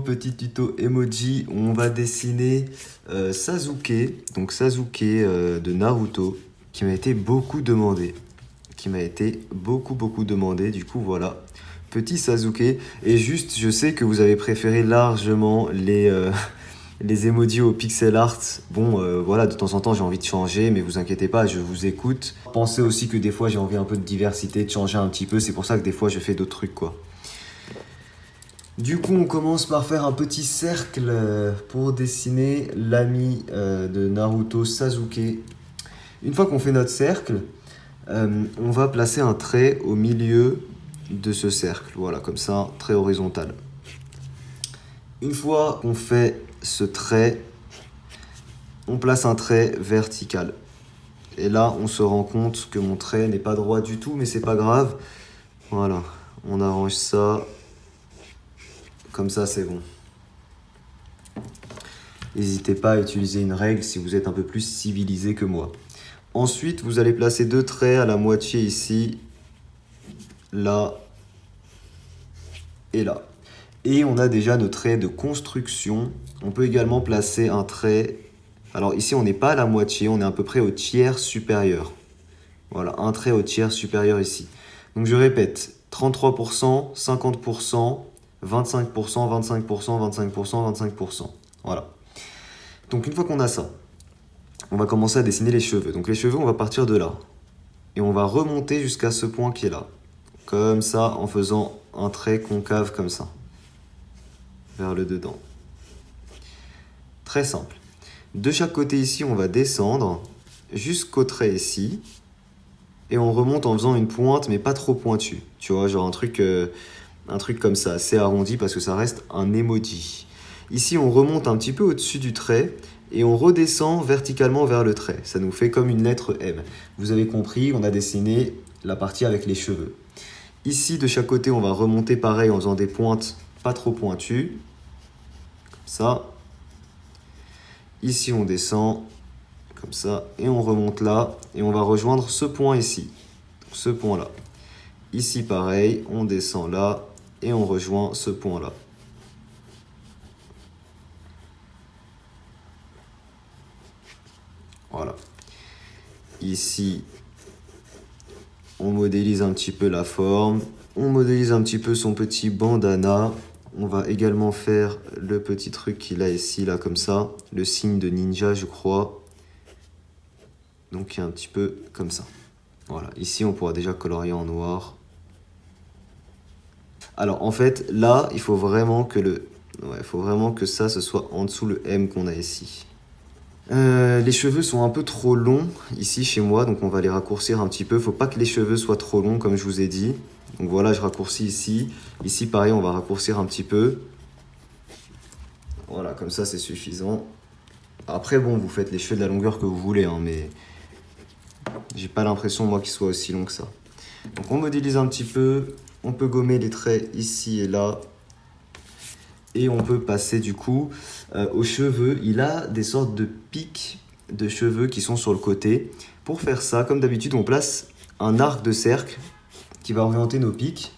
petit tuto emoji où on va dessiner Sasuke, donc Sasuke de Naruto, qui m'a été beaucoup demandé. Du coup voilà, petit Sasuke. Et juste, je sais que vous avez préféré largement les emojis au pixel art. Bon, voilà, de temps en temps j'ai envie de changer, mais vous inquiétez pas, je vous écoute. Pensez aussi que des fois j'ai envie un peu de diversité, de changer un petit peu, c'est pour ça que des fois je fais d'autres trucs quoi. Du coup, on commence par faire un petit cercle pour dessiner l'ami de Naruto, Sasuke. Une fois qu'on fait notre cercle, on va placer un trait au milieu de ce cercle. Voilà, comme ça, un trait horizontal. Une fois qu'on fait ce trait, on place un trait vertical. Et là, on se rend compte que mon trait n'est pas droit du tout, mais c'est pas grave. Voilà, on arrange ça. Comme ça, c'est bon. N'hésitez pas à utiliser une règle si vous êtes un peu plus civilisé que moi. Ensuite, vous allez placer deux traits à la moitié ici, là et là. Et on a déjà nos traits de construction. On peut également placer un trait. Alors ici, on n'est pas à la moitié, on est à peu près au tiers supérieur. Voilà, un trait au tiers supérieur ici. Donc je répète, 33%, 50%, 25%, 25%, 25%, 25%. Voilà. Donc une fois qu'on a ça, on va commencer à dessiner les cheveux. Donc les cheveux, on va partir de là. Et on va remonter jusqu'à ce point qui est là. Comme ça, en faisant un trait concave comme ça. Vers le dedans. Très simple. De chaque côté ici, on va descendre jusqu'au trait ici. Et on remonte en faisant une pointe, mais pas trop pointue. Tu vois, genre un truc comme ça, assez arrondi, parce que ça reste un emoji. Ici, on remonte un petit peu au-dessus du trait, et on redescend verticalement vers le trait. Ça nous fait comme une lettre M. Vous avez compris, on a dessiné la partie avec les cheveux. Ici, de chaque côté, on va remonter pareil en faisant des pointes pas trop pointues. Comme ça. Ici, on descend. Comme ça. Et on remonte là. Et on va rejoindre ce point ici. Ce point-là. Ici, pareil, on descend là. Et on rejoint ce point-là. Voilà. Ici, on modélise un petit peu la forme. On modélise un petit peu son petit bandana. On va également faire le petit truc qu'il a ici, là, comme ça. Le signe de ninja, je crois. Donc, il y a un petit peu comme ça. Voilà. Ici, on pourra déjà colorier en noir. Alors, en fait, là, il faut vraiment que ça, ce soit en dessous le M qu'on a ici. Les cheveux sont un peu trop longs ici chez moi, donc on va les raccourcir un petit peu. Faut pas que les cheveux soient trop longs, comme je vous ai dit. Donc voilà, je raccourcis ici. Ici, pareil, on va raccourcir un petit peu. Voilà, comme ça, c'est suffisant. Après, bon, vous faites les cheveux de la longueur que vous voulez, hein, mais j'ai pas l'impression, moi, qu'ils soient aussi longs que ça. Donc on modélise un petit peu. On peut gommer les traits ici et là. Et on peut passer du coup aux cheveux. Il a des sortes de pics de cheveux qui sont sur le côté. Pour faire ça, comme d'habitude, on place un arc de cercle qui va orienter nos pics.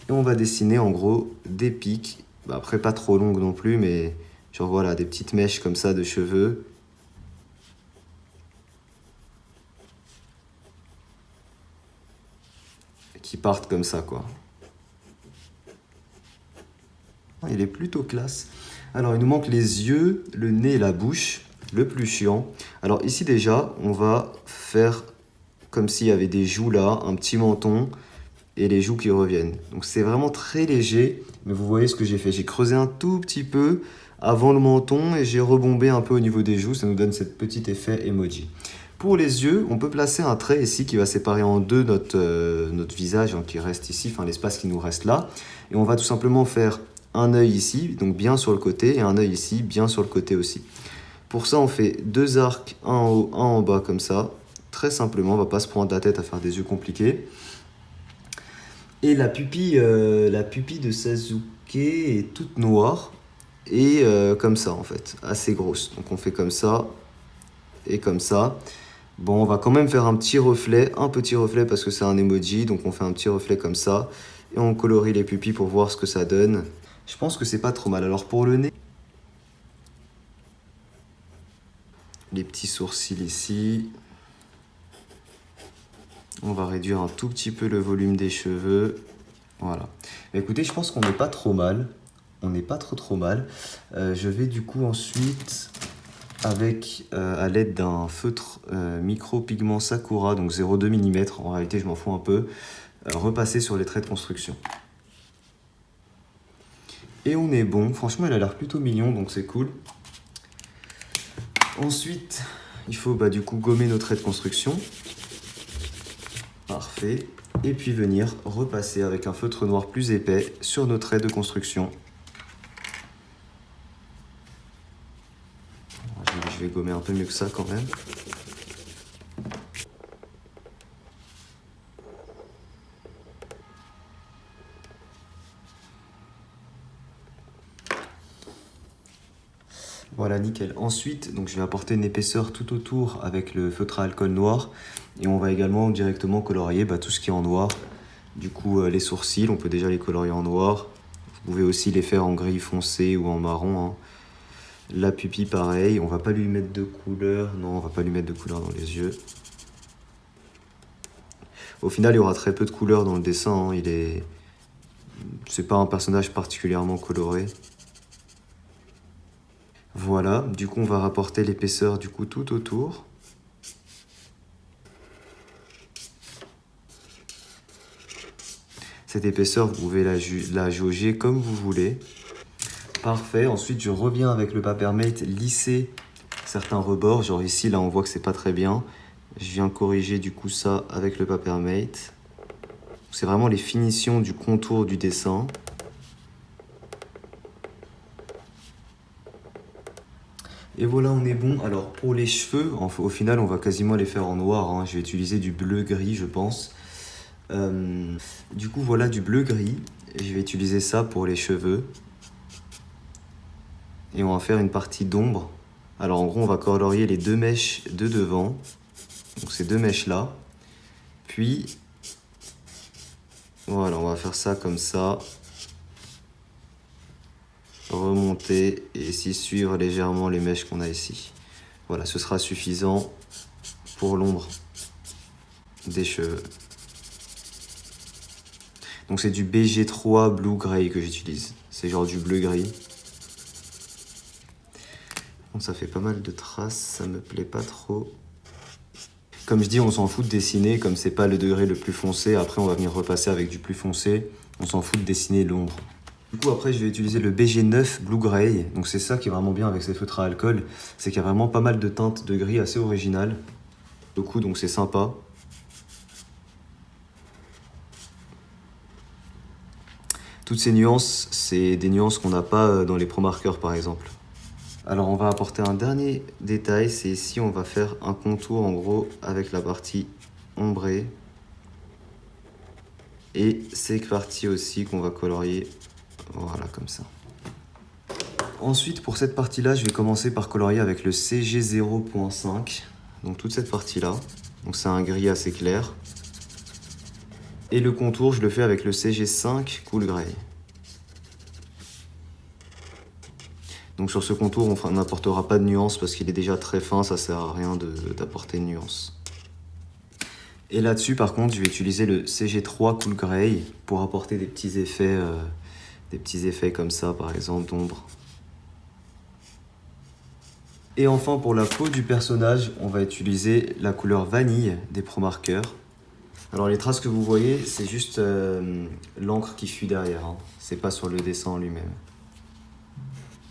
Et on va dessiner en gros des pics. Bah, après, pas trop longues non plus, mais genre voilà, des petites mèches comme ça de cheveux. Qui partent comme ça, quoi. Il est plutôt classe. Alors, il nous manque les yeux, le nez et la bouche. Le plus chiant. Alors ici déjà, on va faire comme s'il y avait des joues là, un petit menton et les joues qui reviennent. Donc c'est vraiment très léger, mais vous voyez ce que j'ai fait. J'ai creusé un tout petit peu avant le menton et j'ai rebombé un peu au niveau des joues. Ça nous donne ce petit effet emoji. Pour les yeux, on peut placer un trait ici qui va séparer en deux notre visage hein, qui reste ici, enfin l'espace qui nous reste là. Et on va tout simplement faire un œil ici, donc bien sur le côté, et un œil ici, bien sur le côté aussi. Pour ça, on fait deux arcs, un en haut, un en bas, comme ça. Très simplement, on ne va pas se prendre la tête à faire des yeux compliqués. Et la pupille de Sasuke est toute noire. Et comme ça, en fait, assez grosse. Donc on fait comme ça et comme ça. Bon, on va quand même faire un petit reflet parce que c'est un emoji. Donc on fait un petit reflet comme ça. Et on colorie les pupilles pour voir ce que ça donne. Je pense que c'est pas trop mal. Alors pour le nez, les petits sourcils ici. On va réduire un tout petit peu le volume des cheveux. Voilà. Mais écoutez, je pense qu'on n'est pas trop mal. On n'est pas trop mal. Je vais du coup ensuite, avec à l'aide d'un feutre micro-pigment Sakura, donc 0,2 mm, en réalité je m'en fous un peu, repasser sur les traits de construction. Et on est bon. Franchement, il a l'air plutôt mignon, donc c'est cool. Ensuite, il faut du coup gommer nos traits de construction. Parfait. Et puis venir repasser avec un feutre noir plus épais sur nos traits de construction. Je vais gommer un peu mieux que ça quand même. Voilà, nickel. Ensuite, donc je vais apporter une épaisseur tout autour avec le feutre à alcool noir. Et on va également directement colorier tout ce qui est en noir. Du coup, les sourcils, on peut déjà les colorier en noir. Vous pouvez aussi les faire en gris foncé ou en marron, hein. La pupille, pareil. On va pas lui mettre de couleur. Non, on va pas lui mettre de couleur dans les yeux. Au final, il y aura très peu de couleurs dans le dessin, hein. C'est pas un personnage particulièrement coloré. Voilà, du coup on va rapporter l'épaisseur du coup tout autour. Cette épaisseur, vous pouvez la jauger comme vous voulez. Parfait, ensuite je reviens avec le Papermate lisser certains rebords. Genre ici, là on voit que c'est pas très bien. Je viens corriger du coup ça avec le Papermate. C'est vraiment les finitions du contour du dessin. Et voilà, on est bon. Alors pour les cheveux, au final on va quasiment les faire en noir, hein. Je vais utiliser du bleu-gris je pense. Du coup voilà du bleu-gris. Je vais utiliser ça pour les cheveux. Et on va faire une partie d'ombre. Alors en gros on va colorier les deux mèches de devant. Donc ces deux mèches là. Puis voilà, on va faire ça comme ça. Remonter et ici suivre légèrement les mèches qu'on a ici. Voilà, ce sera suffisant pour l'ombre des cheveux. Donc c'est du BG3 Blue Gray que j'utilise. C'est genre du bleu gris. Bon, ça fait pas mal de traces, ça me plaît pas trop. Comme je dis, on s'en fout de dessiner, comme c'est pas le degré le plus foncé. Après on va venir repasser avec du plus foncé. On s'en fout de dessiner l'ombre. Du coup après je vais utiliser le BG9 Blue Gray. Donc c'est ça qui est vraiment bien avec ces feutres à alcool. C'est qu'il y a vraiment pas mal de teintes de gris assez originales. Du coup donc c'est sympa. Toutes ces nuances, c'est des nuances qu'on n'a pas dans les Pro Markers par exemple. Alors on va apporter un dernier détail, c'est ici on va faire un contour en gros avec la partie ombrée. Et ces parties aussi qu'on va colorier, voilà comme ça. Ensuite pour cette partie là, je vais commencer par colorier avec le CG 0.5. Donc toute cette partie là, donc c'est un gris assez clair. Et le contour je le fais avec le CG5 Cool Gray. Donc sur ce contour, on n'apportera pas de nuance parce qu'il est déjà très fin, ça sert à rien d'apporter de nuance. Et là-dessus, par contre, je vais utiliser le CG3 Cool Gray pour apporter des petits effets comme ça, par exemple, d'ombre. Et enfin, pour la peau du personnage, on va utiliser la couleur vanille des Pro Markers. Alors les traces que vous voyez, c'est juste l'encre qui fuit derrière, hein. C'est pas sur le dessin en lui-même.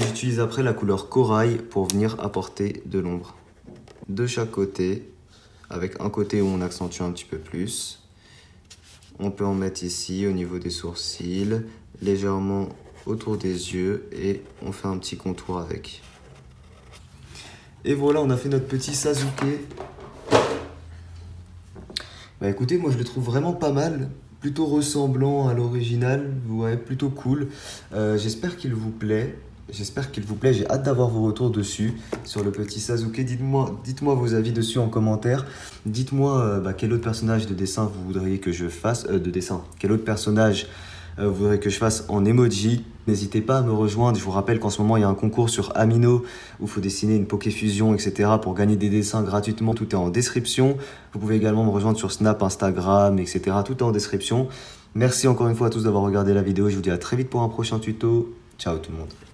J'utilise après la couleur corail pour venir apporter de l'ombre. De chaque côté, avec un côté où on accentue un petit peu plus. On peut en mettre ici au niveau des sourcils, légèrement autour des yeux et on fait un petit contour avec. Et voilà, on a fait notre petit Sasuke. Écoutez, moi je le trouve vraiment pas mal, plutôt ressemblant à l'original, ouais, plutôt cool. J'espère qu'il vous plaît. J'ai hâte d'avoir vos retours dessus, sur le petit Sasuke. Dites-moi vos avis dessus en commentaire. Dites-moi quel autre personnage de dessin vous voudriez que je fasse, quel autre personnage vous voudrez que je fasse en emoji, n'hésitez pas à me rejoindre. Je vous rappelle qu'en ce moment, il y a un concours sur Amino où il faut dessiner une Pokéfusion, etc. pour gagner des dessins gratuitement. Tout est en description. Vous pouvez également me rejoindre sur Snap, Instagram, etc. Tout est en description. Merci encore une fois à tous d'avoir regardé la vidéo. Je vous dis à très vite pour un prochain tuto. Ciao tout le monde.